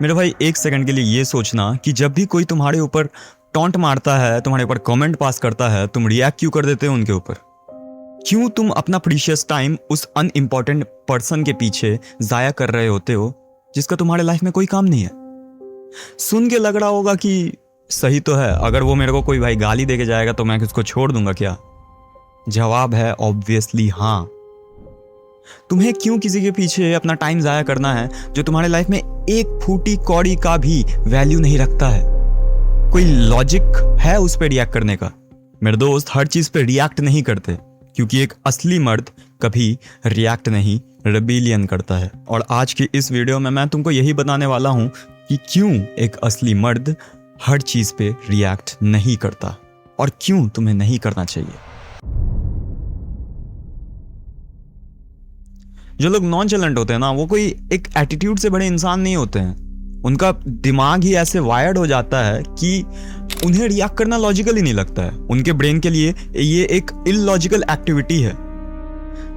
मेरे भाई, एक सेकंड के लिए ये सोचना कि जब भी कोई तुम्हारे ऊपर टॉन्ट मारता है, तुम्हारे ऊपर कमेंट पास करता है, तुम रिएक्ट क्यों कर देते हो उनके ऊपर? क्यों तुम अपना प्रीशियस टाइम उस अनइम्पॉर्टेंट पर्सन के पीछे जाया कर रहे होते हो जिसका तुम्हारे लाइफ में कोई काम नहीं है? सुन के लग रहा होगा कि सही तो है, अगर वो मेरे को कोई भाई गाली दे के जाएगा तो मैं उसको छोड़ दूंगा क्या? जवाब है ऑब्वियसली हाँ। तुम्हें क्यों किसी के पीछे अपना टाइम जाया करना है जो तुम्हारे लाइफ में एक फूटी कौड़ी का भी वैल्यू नहीं रखता है? कोई लॉजिक है उस पर रिएक्ट करने का? मेरे दोस्त, हर चीज पे रिएक्ट नहीं करते, क्योंकि एक असली मर्द कभी रिएक्ट नहीं, रेबिलियन करता है। और आज की इस वीडियो में मैं तुमको यही बताने वाला हूं कि क्यों एक असली मर्द हर चीज पे रिएक्ट नहीं करता और क्यों तुम्हें नहीं करना चाहिए। जो लोग नॉन चैलेंट होते हैं ना, वो कोई एक एटीट्यूड से बड़े इंसान नहीं होते हैं। उनका दिमाग ही ऐसे वायर्ड हो जाता है कि उन्हें रिएक्ट करना लॉजिकल ही नहीं लगता है। उनके ब्रेन के लिए ये एक इलॉजिकल एक्टिविटी है।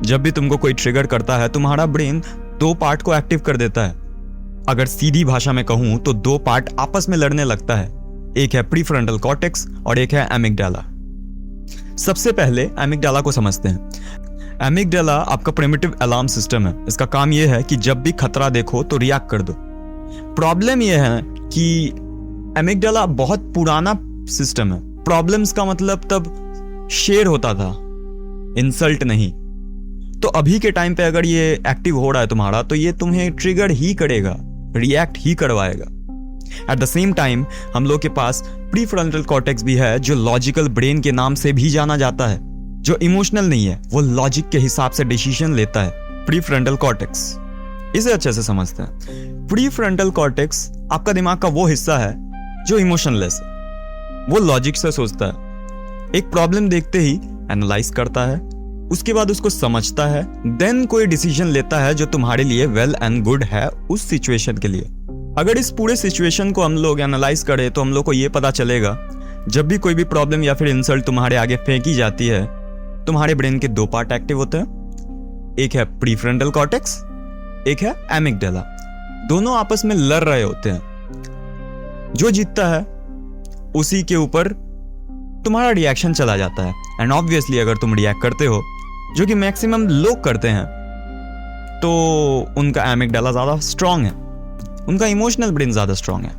जब भी तुमको कोई ट्रिगर करता है, तुम्हारा ब्रेन दो पार्ट को एक्टिव कर देता है। अगर सीधी भाषा में कहूं तो दो पार्ट आपस में लड़ने लगता है। एक है प्रीफ्रंटल कॉर्टेक्स और एक है एमिगडाला। सबसे पहले एमिगडाला को समझते हैं। एमिगडाला आपका प्रिमिटिव अलार्म सिस्टम है। इसका काम यह है कि जब भी खतरा देखो तो रिएक्ट कर दो। प्रॉब्लम यह है कि एमिगडाला बहुत पुराना सिस्टम है। प्रॉब्लम्स का मतलब तब शेर होता था, इंसल्ट नहीं। तो अभी के टाइम पे अगर ये एक्टिव हो रहा है तुम्हारा, तो ये तुम्हें ट्रिगर ही करेगा, रिएक्ट ही करवाएगा। एट द सेम टाइम हम लोग के पास प्रीफ्रंटल कॉर्टेक्स भी है, जो लॉजिकल ब्रेन के नाम से भी जाना जाता है, जो इमोशनल नहीं है, वो लॉजिक के हिसाब से डिसीजन लेता है। प्रीफ्रंटल कॉर्टेक्स, इसे अच्छे से समझते हैं। प्रीफ्रंटल कॉर्टेक्स आपका दिमाग का वो हिस्सा है जो इमोशनलेस है। वो लॉजिक से सोचता है, एक प्रॉब्लम देखते ही एनालाइज करता है, उसके बाद उसको समझता है, देन कोई डिसीजन लेता है जो तुम्हारे लिए वेल एंड गुड है उस सिचुएशन के लिए। अगर इस पूरे सिचुएशन को हम लोग एनालाइज करें तो हम लोग को ये पता चलेगा, जब भी कोई भी प्रॉब्लम या फिर इंसल्ट तुम्हारे आगे फेंकी जाती है, तुम्हारे ब्रेन के दो पार्ट एक्टिव होते हैं। एक है प्रीफ्रंटल कॉर्टेक्स, एक है एमिगडाला। दोनों आपस में लड़ रहे होते हैं। जो जीतता है उसी के ऊपर तुम्हारा रिएक्शन चला जाता है। एंड ऑब्वियसली अगर तुम रिएक्ट करते हो, जो कि मैक्सिमम लोग करते हैं, तो उनका एमिगडाला ज्यादा स्ट्रांग है, उनका इमोशनल ब्रेन ज्यादा स्ट्रांग है।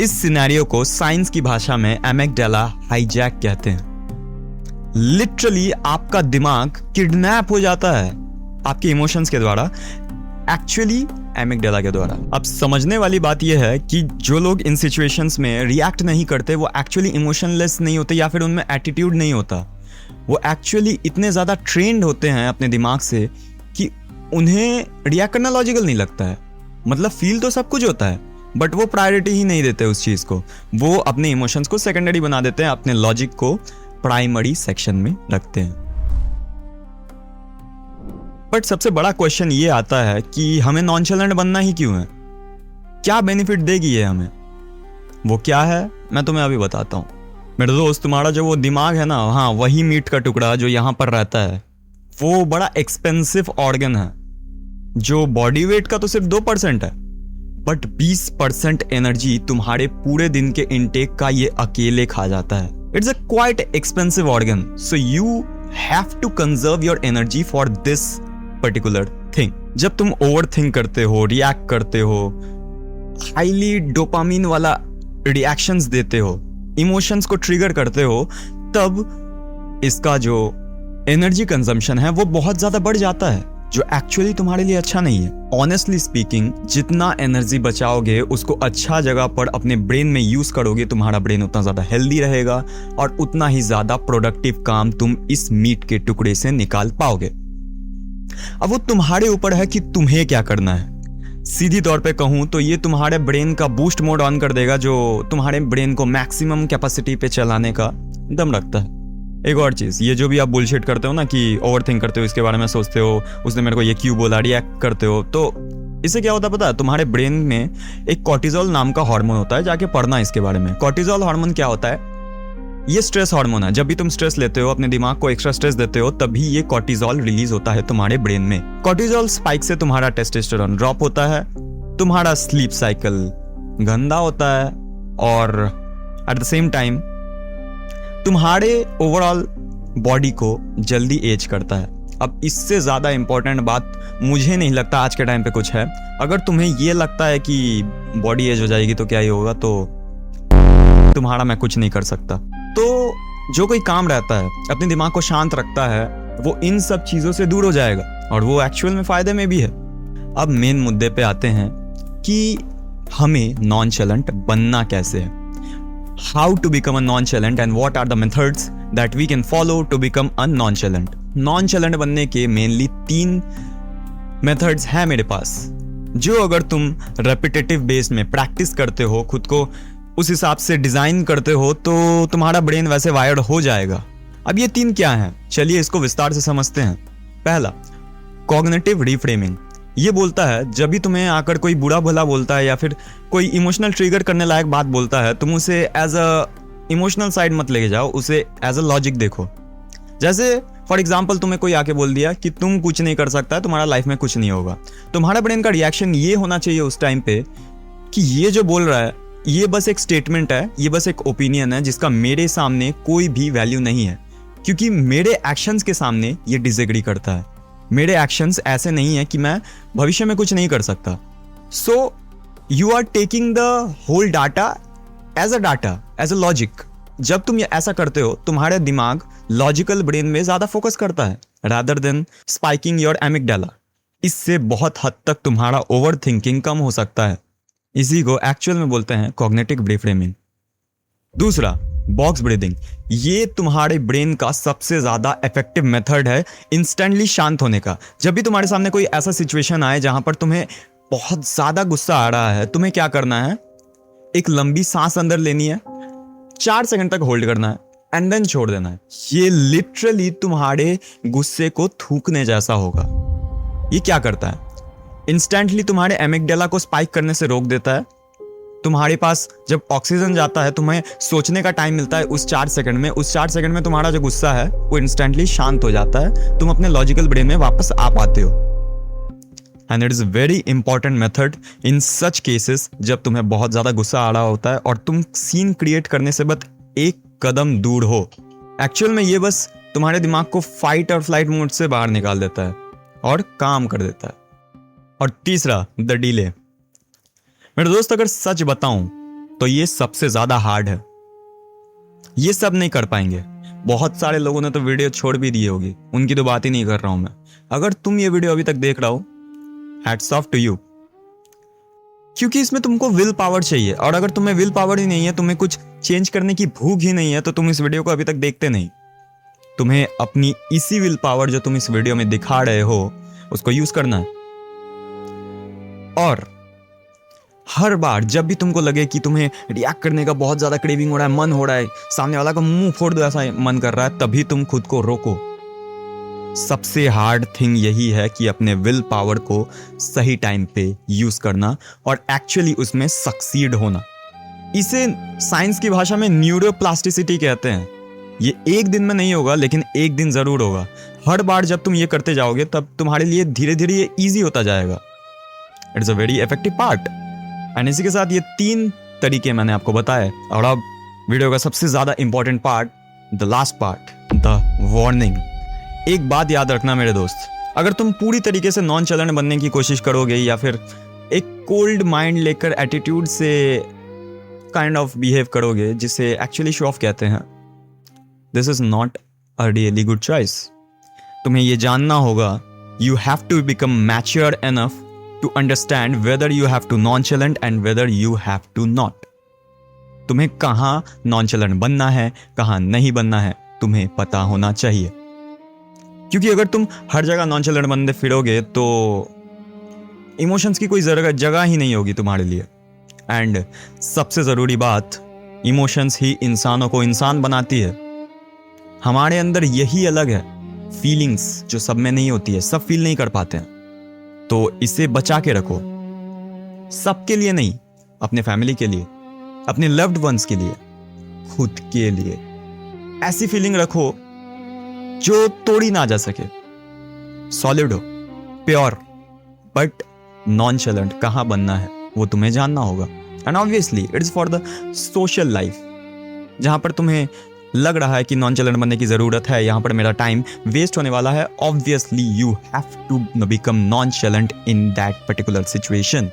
इस सिनेरियो को साइंस की भाषा में एमिगडाला हाईजैक कहते हैं। लिटरली आपका दिमाग किडनैप हो जाता है आपके इमोशंस के द्वारा, एक्चुअली एमिगडाला के द्वारा। अब समझने वाली बात यह है कि जो लोग इन सिचुएशंस में रिएक्ट नहीं करते, वो एक्चुअली इमोशनलेस नहीं होते या फिर उनमें एटीट्यूड नहीं होता। वो एक्चुअली इतने ज़्यादा ट्रेंड होते हैं अपने दिमाग से कि उन्हें रिएक्ट करना लॉजिकल नहीं लगता है। मतलब फील तो सब कुछ होता है, बट वो प्रायोरिटी ही नहीं देते उस चीज़ को। वो अपने इमोशंस को सेकेंडरी बना देते हैं, अपने लॉजिक को प्राइमरी सेक्शन में रखते हैं। बट सबसे बड़ा क्वेश्चन ये आता है कि हमें नॉनचैलेंट बनना ही क्यों है? क्या बेनिफिट देगी ये हमें? वो क्या है, मैं तुम्हें अभी बताता हूँ। मेरे दोस्त, तुम्हारा जो वो दिमाग है ना, हाँ, वही मीट का टुकड़ा जो यहाँ पर रहता है, वो बड़ा एक्सपेंसिव ऑर्गन है, जो बॉडी वेट का तो सिर्फ 2% है, बट 20% एनर्जी तुम्हारे पूरे दिन के इनटेक का ये अकेले खा जाता है। It's a quite expensive organ, so you have to conserve your energy for this particular thing. जब तुम ओवर थिंक करते हो, रिएक्ट करते हो, हाईली डोपामिन वाला रिएक्शंस देते हो, इमोशंस को ट्रिगर करते हो, तब इसका जो एनर्जी कंजम्पशन है वो बहुत ज्यादा बढ़ जाता है, जो एक्चुअली तुम्हारे लिए अच्छा नहीं है। ऑनेस्टली स्पीकिंग, जितना एनर्जी बचाओगे उसको अच्छा जगह पर अपने ब्रेन में यूज करोगे, तुम्हारा ब्रेन उतना ज्यादा हेल्दी रहेगा और उतना ही ज्यादा प्रोडक्टिव काम तुम इस मीट के टुकड़े से निकाल पाओगे। अब वो तुम्हारे ऊपर है कि तुम्हें क्या करना है। सीधी तौर पे कहूं तो ये तुम्हारे ब्रेन का बूस्ट मोड ऑन कर देगा, जो तुम्हारे ब्रेन को मैक्सिमम कैपेसिटी पे चलाने का दम रखता है। एक और चीज, ये जो भी आप बुलशिट करते हो ना कि ओवर थिंक करते हो, इसके बारे में सोचते हो, उसने मेरे को ये क्यों बोला, रिएक्ट करते हो, तो इससे क्या होता है पता है? तुम्हारे ब्रेन में एक कॉर्टिजोल नाम का हार्मोन होता है, जाके पढ़ना इसके बारे में। कॉर्टिजोल हार्मोन क्या होता है? ये स्ट्रेस हार्मोन है। जब भी तुम स्ट्रेस लेते हो, अपने दिमाग को एक्स्ट्रा स्ट्रेस देते हो, तभी ये कॉर्टिजोल रिलीज होता है तुम्हारे ब्रेन में। कॉर्टिजोल स्पाइक से तुम्हारा टेस्टोस्टेरोन ड्रॉप होता है, तुम्हारा स्लीप साइकिल गंदा होता है और एट द सेम टाइम तुम्हारे ओवरऑल बॉडी को जल्दी एज करता है। अब इससे ज़्यादा इंपॉर्टेंट बात मुझे नहीं लगता आज के टाइम पे कुछ है। अगर तुम्हें ये लगता है कि बॉडी एज हो जाएगी तो क्या ही होगा, तो तुम्हारा मैं कुछ नहीं कर सकता। तो जो कोई काम रहता है, अपने दिमाग को शांत रखता है, वो इन सब चीज़ों से दूर हो जाएगा और वो एक्चुअल में फ़ायदे में भी है। अब मेन मुद्दे पे आते हैं कि हमें नॉनचेलेंट बनना कैसे है। How to become a nonchalant and what are the methods that we can follow to become a nonchalant. Nonchalant बनने के मेनली 3 मेथड्स हैं मेरे पास, जो अगर तुम रेपिटेटिव बेस में प्रैक्टिस करते हो, खुद को उस हिसाब से डिजाइन करते हो, तो तुम्हारा ब्रेन वैसे वायर्ड हो जाएगा। अब ये 3 क्या हैं, चलिए इसको विस्तार से समझते हैं। पहला, कॉग्निटिव रिफ्रेमिंग। ये बोलता है जब भी तुम्हें आकर कोई बुरा भला बोलता है या फिर कोई इमोशनल ट्रिगर करने लायक बात बोलता है, तुम उसे एज अ इमोशनल साइड मत लेके जाओ, उसे एज अ लॉजिक देखो। जैसे फॉर एग्जाम्पल तुम्हें कोई आके बोल दिया कि तुम कुछ नहीं कर सकता, तुम्हारा लाइफ में कुछ नहीं होगा, तुम्हारा ब्रेन का रिएक्शन ये होना चाहिए उस टाइम पे कि ये जो बोल रहा है ये बस एक स्टेटमेंट है, ये बस एक ओपिनियन है जिसका मेरे सामने कोई भी वैल्यू नहीं है, क्योंकि मेरे एक्शंस के सामने ये डिसएग्री करता है। मेरे एक्शंस ऐसे नहीं है कि मैं भविष्य में कुछ नहीं कर सकता। So you are taking the whole data as a logic. जब तुम ये ऐसा करते हो, तुम्हारे दिमाग लॉजिकल ब्रेन में ज्यादा फोकस करता है rather than spiking your amygdala. इससे बहुत हद तक तुम्हारा ओवर थिंकिंग कम हो सकता है। इसी को एक्चुअल में बोलते हैं कॉग्निटिव रिफ्रेमिंग। दूसरा, बॉक्स ब्रीदिंग। ये तुम्हारे ब्रेन का सबसे ज्यादा इफेक्टिव मेथड है इंस्टेंटली शांत होने का। जब भी तुम्हारे सामने कोई ऐसा सिचुएशन आए जहां पर तुम्हें बहुत ज्यादा गुस्सा आ रहा है, तुम्हें क्या करना है, एक लंबी सांस अंदर लेनी है, 4 सेकंड तक होल्ड करना है एंड देन छोड़ देना है। ये लिटरली तुम्हारे गुस्से को थूकने जैसा होगा। ये क्या करता है, इंस्टेंटली तुम्हारे एमिगडाला को स्पाइक करने से रोक देता है। तुम्हारे पास जब ऑक्सीजन जाता है, तुम्हें सोचने का टाइम मिलता है उस 4 सेकंड में। उस 4 सेकंड में तुम्हारा जो गुस्सा है वो इंस्टेंटली शांत हो जाता है, तुम अपने लॉजिकल ब्रेन में वापस आ पाते हो। And it is very important method in such cases जब तुम्हें बहुत ज्यादा गुस्सा आ रहा होता है और तुम सीन क्रिएट करने से बस एक कदम दूर हो। एक्चुअल में ये बस तुम्हारे दिमाग को फाइट और फ्लाइट मोड से बाहर निकाल देता है और काम कर देता है। और तीसरा, द डिले। मेरे दोस्त, अगर सच बताऊं तो ये सबसे ज्यादा हार्ड है। ये सब नहीं कर पाएंगे। बहुत सारे लोगों ने तो वीडियो छोड़ भी दी होगी, उनकी तो बात ही नहीं कर रहा हूं मैं। अगर तुम ये वीडियो अभी तक देख रहा हो, हैट्स ऑफ टू यू, क्योंकि इसमें तुमको विल पावर चाहिए। और अगर तुम्हें विल पावर ही नहीं है, तुम्हें कुछ चेंज करने की भूख ही नहीं है, तो तुम इस वीडियो को अभी तक देखते नहीं। तुम्हें अपनी इसी विल पावर जो तुम इस वीडियो में दिखा रहे हो उसको यूज करना है। और हर बार जब भी तुमको लगे कि तुम्हें रिएक्ट करने का बहुत ज्यादा क्रेविंग हो रहा है, मन हो रहा है, सामने वाला का मुंह फोड़ दो ऐसा मन कर रहा है, तभी तुम खुद को रोको। सबसे हार्ड थिंग यही है कि अपने विल पावर को सही टाइम पे यूज करना और एक्चुअली उसमें सक्सीड होना। इसे साइंस की भाषा में न्यूरोप्लास्टिसिटी कहते हैं। ये एक दिन में नहीं होगा, लेकिन एक दिन जरूर होगा। हर बार जब तुम ये करते जाओगे तब तुम्हारे लिए धीरे धीरे ये ईजी होता जाएगा। It's a very effective part. And इसी के साथ ये 3 तरीके मैंने आपको बताए। और अब वीडियो का सबसे ज्यादा important part, the last part, the warning. एक बात याद रखना मेरे दोस्त, अगर तुम पूरी तरीके से नॉन चैलेंट बनने की कोशिश करोगे या फिर एक कोल्ड माइंड लेकर एटीट्यूड से काइंड ऑफ बिहेव करोगे, जिसे एक्चुअली शो ऑफ कहते हैं, this is not a really good choice. तुम्हें ये जानना होगा, you have to become mature enough to understand whether you have to nonchalant and whether you have to not। तुम्हें कहां नॉनचेलेंट बनना है, कहां नहीं बनना है, तुम्हें पता होना चाहिए। क्योंकि अगर तुम हर जगह नॉनचेलेंट बनते फिरोगे तो इमोशंस की कोई जगह ही नहीं होगी तुम्हारे लिए। एंड सबसे जरूरी बात, इमोशंस ही इंसानों को इंसान बनाती है। हमारे अंदर यही अलग है, फीलिंग्स जो सब में नहीं होती है, सब फील नहीं कर पाते हैं। तो इसे बचा के रखो, सबके लिए नहीं, अपने फैमिली के लिए, अपने लव्ड वंस के लिए, खुद के लिए। ऐसी फीलिंग रखो जो तोड़ी ना जा सके, सॉलिड हो, प्योर। बट नॉनचेलेंट कहां बनना है वो तुम्हें जानना होगा। And obviously it is for the social life, जहां पर तुम्हें लग रहा है कि नॉनचेलेंट बनने की जरूरत है, यहां पर मेरा टाइम वेस्ट होने वाला है, obviously you have to become nonchalant in that particular situation.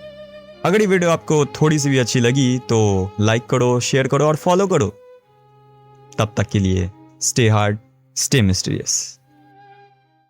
अगर ये वीडियो आपको थोड़ी सी भी अच्छी लगी तो लाइक करो, शेयर करो और फॉलो करो। तब तक के लिए स्टे हार्ड, स्टे मिस्टीरियस।